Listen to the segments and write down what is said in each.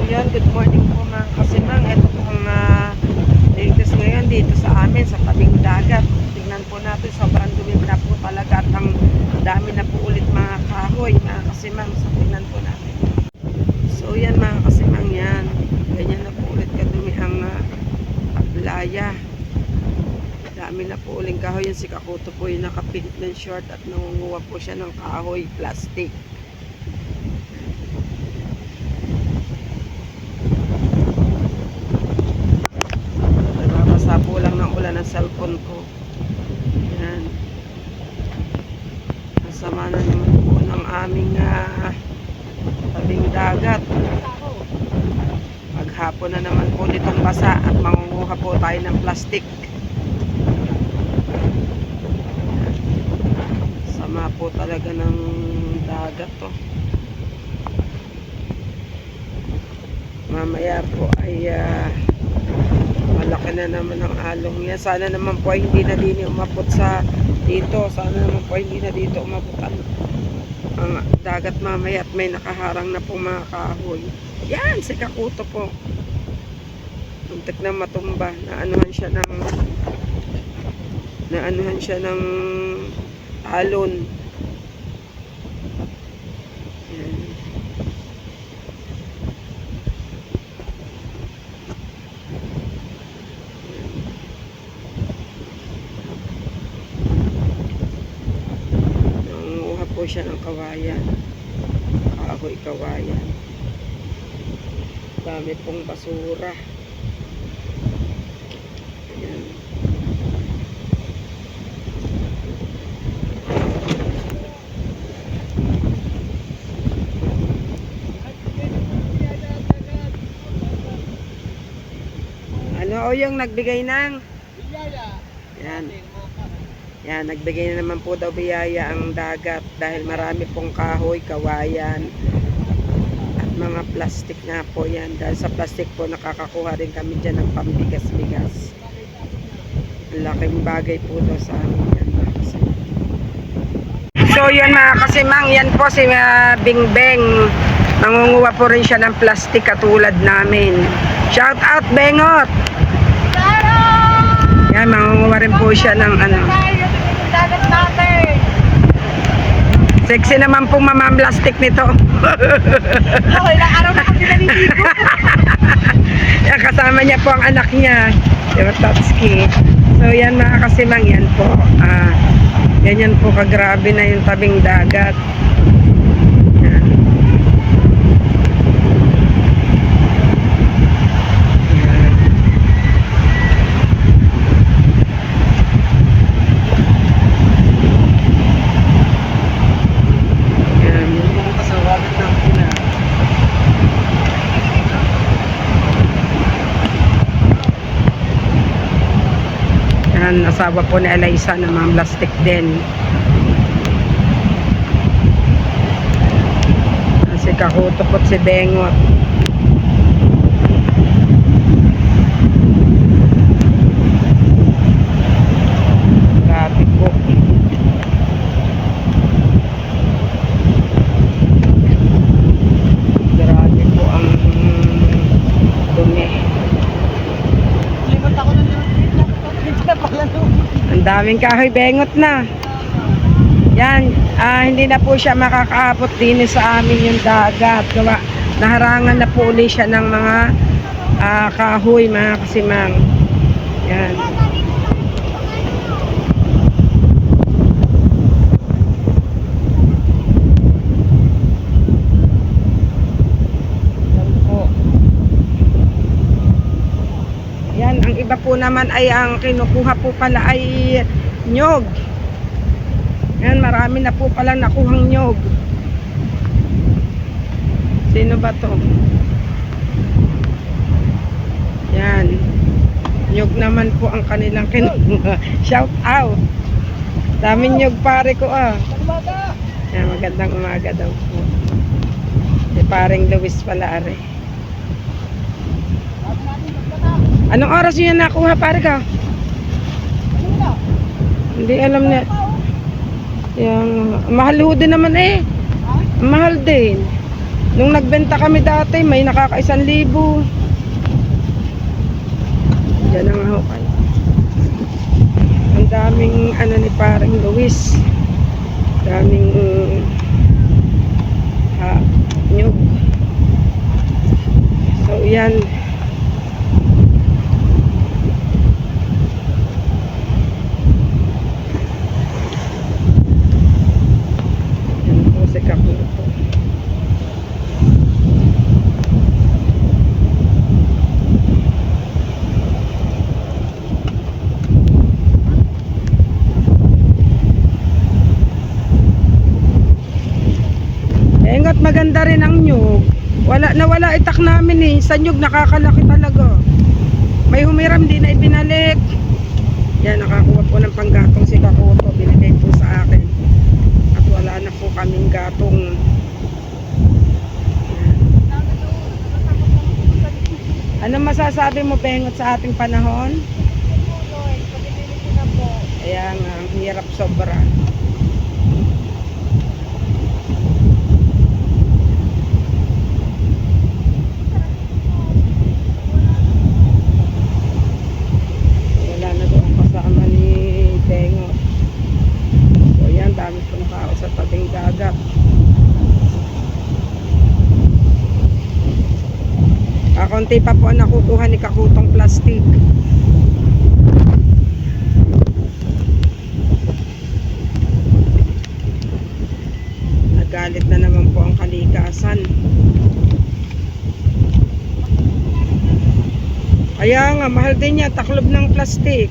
Yun, good morning po mga kasimang. Ito po ang latest ngayon dito sa amin sa tabing dagat. Tingnan po natin, sobrang dumi na po talaga at ang dami na po ulit mga kahoy mga kasimang. So tingnan po natin. So yan mga kasimang, yan. Ganyan na po ulit kadumi ang playa. Dami na po uling kahoy. Yan si Kakuto po yung nakapinit ng short at nangunguha po siya ng kahoy plastic. Nababasa po lang ng ulan ng cellphone ko. Yan. Nasama na naman po ng aming tabing dagat. Maghapon na naman po nitong basa at mangunguha po tayo ng plastic. Sama po talaga ng dagat to. Mamaya po ay malaki na naman ang along yan. Sana naman po ay hindi na din umabot sa dito. Sana naman po ay hindi na dito umabot ang dagat mamaya at may nakaharang na po mga kahoy. Yan, si Kakuto po. Muntik na matumba. Naanuhan siya ng alon. Yan. Nangunguha po siya ng kawayan. Kahoy kawayan. Dami pong basura. Ayan. Ano o yung nagbigay ng? Yan. Yan, nagbigay na naman po daw biyaya ang dagat dahil marami pong kahoy, kawayan at mga plastic nga po yan. Dahil sa plastic po nakakakuha rin kami dyan ng pambigas-bigas. Laking bagay po daw sa amin yan mga kasimang. So yan mga kasimang, yan po si Bingbeng. Nangunguha po rin siya ng plastic katulad namin. Shout out Bengot! Yan, mangunguha rin po siya ng ano. Sexy naman pong mamam-plastic nito. Okay, ilang araw na kami naliligo. Yan, kasama niya po ang anak niya, si Tatsuki. So yan mga kasimang, yan po. Ganyan po kagrabe na yung tabing dagat. Yan. Asawa po ni Eliza na mga plastic din. Si Kakuto po si Bengot. Grabe po. Grabe po ang dumi. Limot ako ng Ang daming kahoy, bengot na. Yan, hindi na po siya makakaabot din sa amin yung dagat. Gawa, naharangan na po ulit siya ng mga kahoy, mga kasimang. Yan. Yan, ang iba po naman ay ang kinukuha po pala ay nyog. Yan, marami na po pala nakuhang nyog. Sino ba to? Yan. Nyog naman po ang kanilang kinukuha. Shout out. Daming nyog pare ko Yan, magandang umaga daw po. Si paring Luis pala are. Anong oras yun yan nakuha pare ka? Hindi alam niya. Yung mahal din naman eh. Mahal din. Nung nagbenta kami dati, may nakaka-1,000. Yan ang hukay. Ang daming ano ni paring Luis. Daming nyug. So yan. Yan po si Kaputo. Engot maganda rin ang nyug. Wala itak namin eh. Sa nyug nakakalaki talaga. May humiram din na ibinalik. Yan, nakakuha po ng panggatong si Kakuto. Binigay po sa akin. At wala na po kaming gatong. Ano masasabi mo, Bengot, sa ating panahon? Kaya nga, ang hirap sobra. Dami pong tao sa tabing dagat. Kakunti pa po ang nakukuha ni Kakutong plastic. Nagalit na naman po ang kalikasan. Kaya nga, mahal din niya, taklob ng plastic.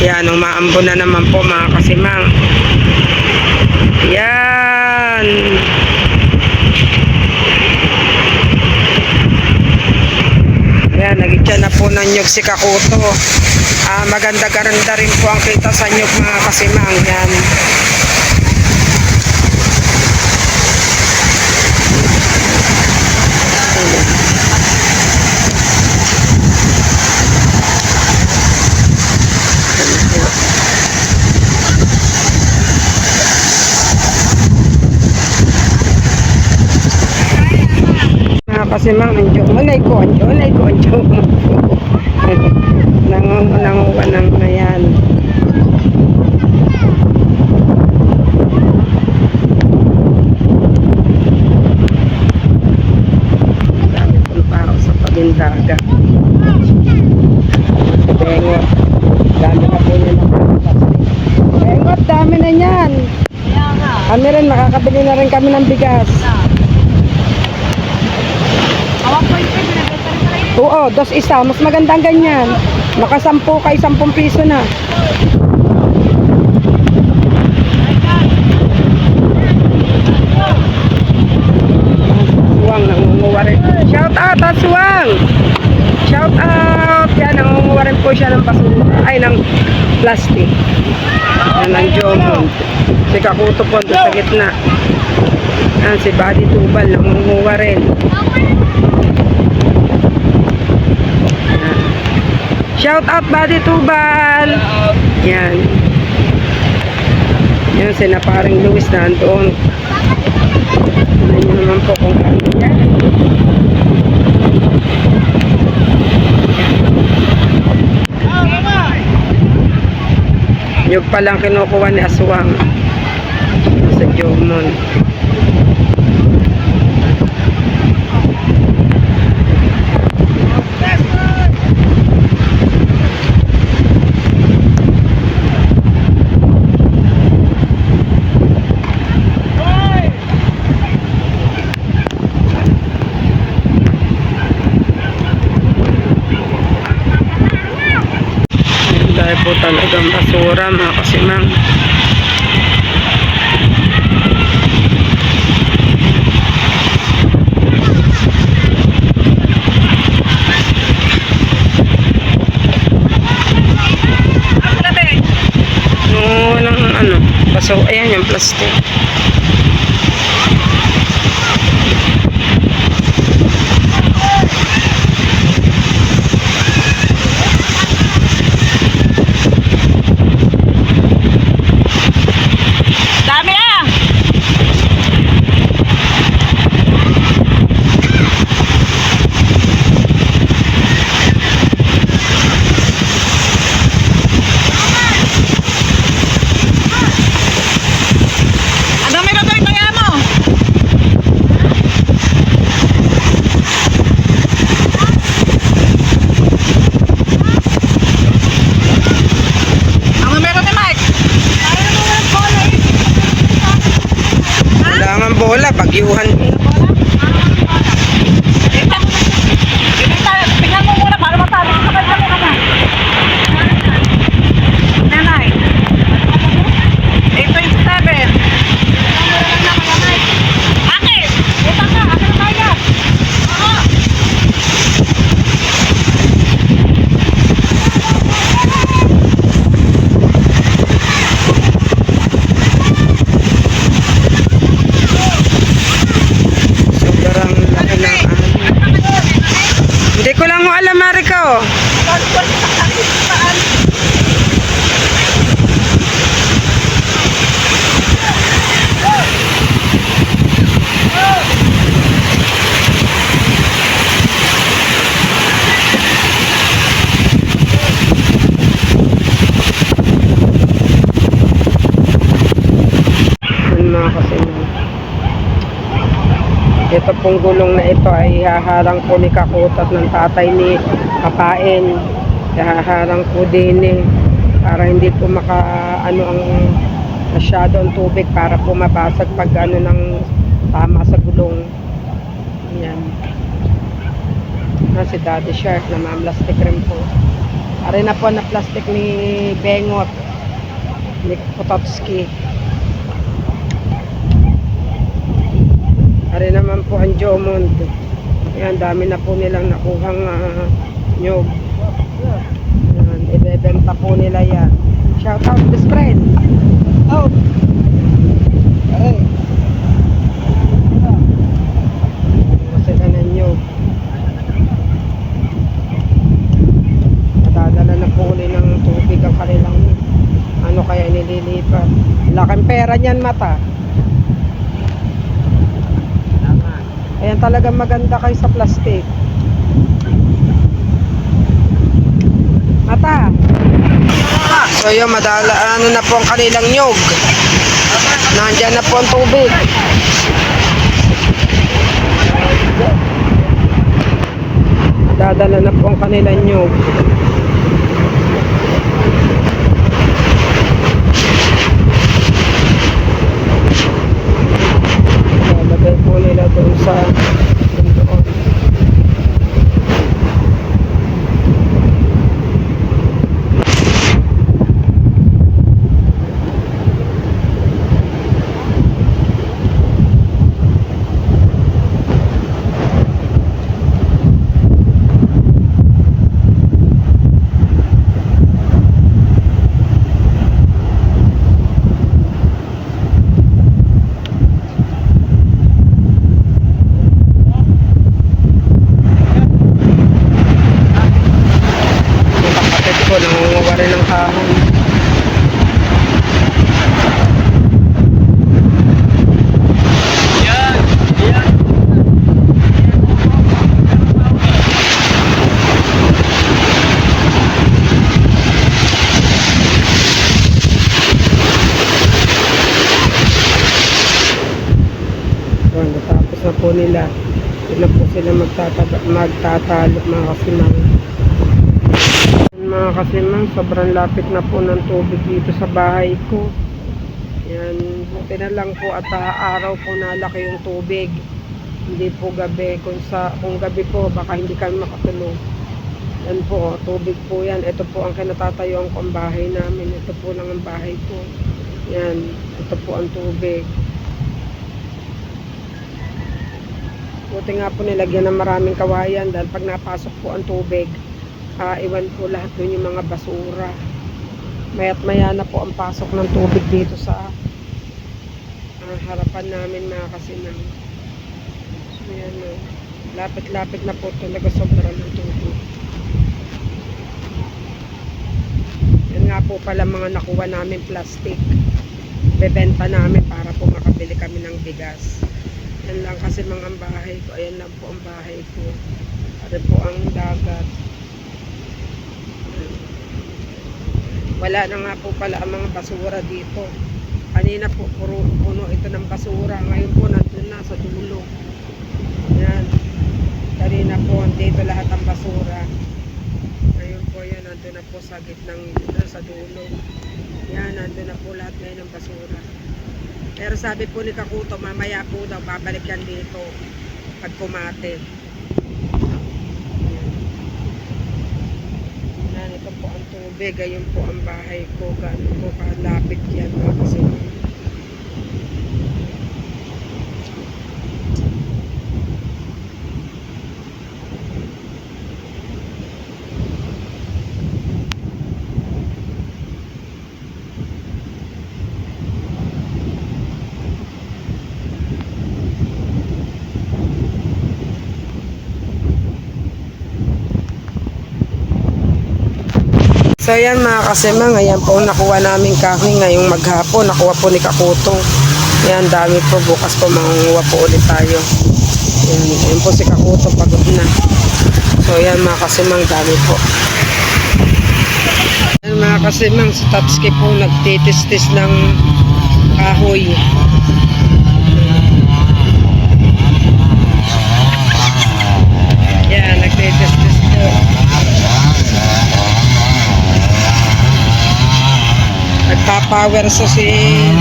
Yan, umaambo na naman po mga kasimang. Yan. Yan, nagitya na po ng nyug si Kakuto. Maganda-ganda rin po ang kita sa nyug mga kasimang. Yan. Kasi mang anjo, unay ko anjo. Nangunguha ng ayan. Dami pong tao sa tabing-dagat. Bengot, dami na po niya ng plastic. Bengot, dami na yan. Kami rin, makakabili na rin kami ng bigas. Oo, 2 isa. Mas magandang ganyan. Naka 10 kay 10 piso na. Aswang, nangunguha rin. Shout out, Aswang! Shout out! Yan, nangunguha rin po siya ng basura. Ay, ng plastic. Yan, ng jomon. Si Kakuto po doon sa gitna. Yan, si Buddy Tubal, nangunguha rin. Shout out Buddy Tubal. Yan. Yan sina paring Luis na andoon. Tignan nyo naman po kung ano yan. Nyug pa lang kinukuha ni Aswang sa Jomon. Dahil po talagang basura mga kasimang. Walang ano, paso, ayan yung plastic. Wala nga bola, bagyuhan. Tingnan mo muna para masabi ko sa kanya mo ka na. Nanay. 8.7. Bakit? Utang ka, akin na kaya. Oo. Sobrang laki ng Hindi ko lang mo alam, Mariko. Yun mga kasinang. Ito pong gulong na ito ay haharang po ni Kakutat ng tatay ni Kapain. Haharang po din para hindi po ano ang masyado ang tubig para po mabasag pag ano ng tama sa gulong. Yan. Si Daddy Shark na plastic rin po. Ari na po na plastic ni Bengot ni Pototski. Ari naman po ang Jomond. Ayan, dami na po nilang nakuhang nyog. Ayan, ibebenta po nila yan. Shout out best friend. Oh. Hey. Sila na nyog. Nadadala na po ulit ng tubig ang kanilang ano kaya nililipat. Laking pera niyan mata. Ayan talagang maganda kayo sa plastic. Mata. So yun, ano na po ang kanilang nyog. Nandiyan na po ang tubig. Dadala na po ang kanilang nyog. Lalagay po nila doon sa doon. Nangunguha rin ng kahoy. So, natapos na po nila. Hindi na po sila magtatalo mga kasimang. Mga kasimang, sobrang lapit na po ng tubig dito sa bahay ko. Yan, buti na lang po at araw po nalaki yung tubig. Hindi po gabi. Kung gabi po, baka hindi kami makatulog. Yan po, tubig po yan. Ito po ang kinatatayuan ko ang bahay namin. Ito po lang ang bahay ko. Yan, ito po ang tubig. Buti nga po nilagyan ng maraming kawayan dahil pag napasok po ang tubig, iwan po lahat dun yung mga basura. Maya't maya na po ang pasok ng tubig dito sa harapan namin mga kasinang. So yan o. Lapit-lapit na po talaga sobra ng tubig. Yan nga po pala mga nakuha namin plastic. Bebenta namin para po makabili kami ng bigas. Yan lang kasi mga bahay ko. Ayan lang po ang bahay ko. Ari po ang dagat. Wala na nga po pala ang mga basura dito. Kanina po puno ito ng basura. Ngayon po nandun na sa dulo. Yan. Kanina po dito lahat ang basura. Ngayon po yan nandun na po sa gitnang sa dulo. Yan nandun na po lahat ngayon ng basura. Pero sabi po ni Kakuto, mamaya po daw, babalik yan dito pag kumate. Yan, ito po ang tubig. Ayun po ang bahay ko. Gano'n po kalapit yan mga kasimang. So yan mga kasimang, ayan po ang nakuha namin kahoy ngayong maghapon. Nakuha po ni Kakuto. Ayan, dami po. Bukas po mangunguha po ulit tayo. Ayan po si Kakuto, pagod na. So ayan mga kasimang, dami po. Ayan mga kasimang, si Tatsuki po nagtitis-tis ng kahoy. Ayan, nagtitis-tis po. Nagpa-power sa si yan,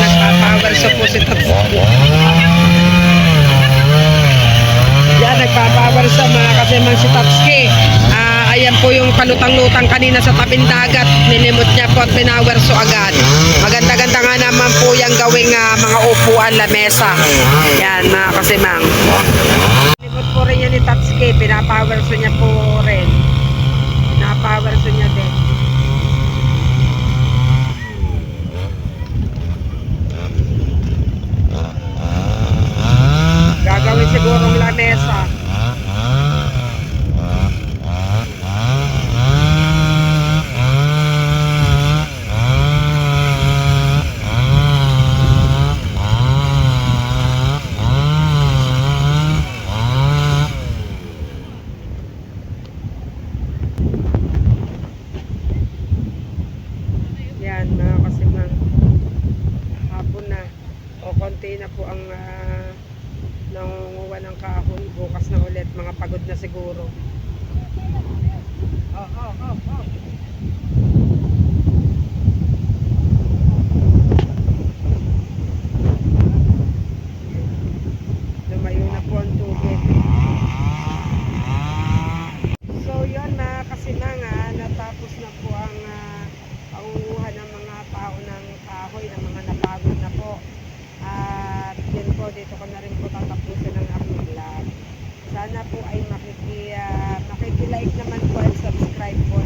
nagpa-power sa po si Tatsuki. Yan, nagpa-power sa mga kasimang si Tatsuki. Ayan po yung kalutang-lutang kanina sa tabing dagat. Nilimot niya po at pinower so agad. Maganda-ganda nga naman po yung gawing mga upuan, lamesa. Yan mga kasimang. Nilimot po rin yan ni Tatsuki. Pinapower so niya po rin. Pinapower so niya din. Gagawin sigurong lamesa. Yan mga kasimang, hapon na o konti na po ang nangunguha ng kahoy. Bukas na ulit, mga pagod na siguro. Lumayo na po ang tubig. So yun mga kasimang, natapos na po ang pangunguha ng mga tao ng kahoy, ng mga napagod na po. At yun po, dito ko na rin po tatapusin ang aking vlog. Sana po ay makikilike naman po at subscribe po